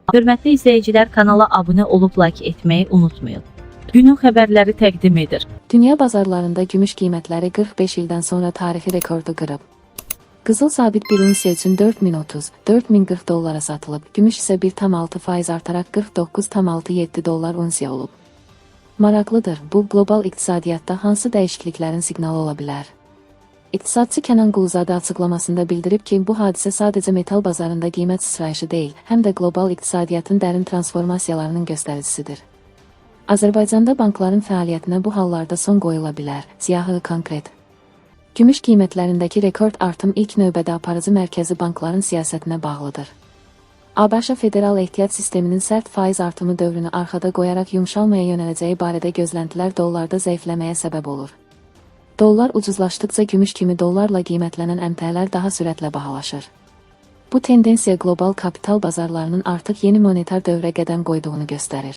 Hörmətli izləyicilər, kanala abunə olub like etməyi unutmayın. Günün xəbərləri təqdim edir. Dünya bazarlarında gümüş qiymətləri 45 ildən sonra tarixi rekordu qırıb. Qızıl sabit bir unsiya üçün 4030-4040 dollara satılıb, gümüş isə 1,6% artaraq 49,67 dollar unsiya olub. Maraqlıdır, bu qlobal iqtisadiyyatda hansı dəyişikliklərin siqnalı ola bilər? İqtisadçı Kənan Quluzadə açıqlamasında bildirib ki, bu hadisə sadəcə metal bazarında qiymət sıçrayışı deyil, həm də qlobal iqtisadiyyatın dərin transformasiyalarının göstəricisidir. Azərbaycanda bankların fəaliyyətinə bu hallarda son qoyula bilər. Siyahı konkret. Gümüş qiymətlərindəki rekord artım ilk növbədə aparıcı mərkəzi bankların siyasətinə bağlıdır. ABŞ federal ehtiyat sisteminin sərt faiz artımı dövrünü arxada qoyaraq yumşalmaya yönələcəyi barədə gözləntilər dollarda zəifləməyə səbəb olur. Dollar ucuzlaşdıqca gümüş kimi dollarla qiymətlənən əmtəələr daha sürətlə bahalaşır. Bu tendensiya qlobal kapital bazarlarının artıq yeni monetar dövrə qədəm qoyduğunu göstərir.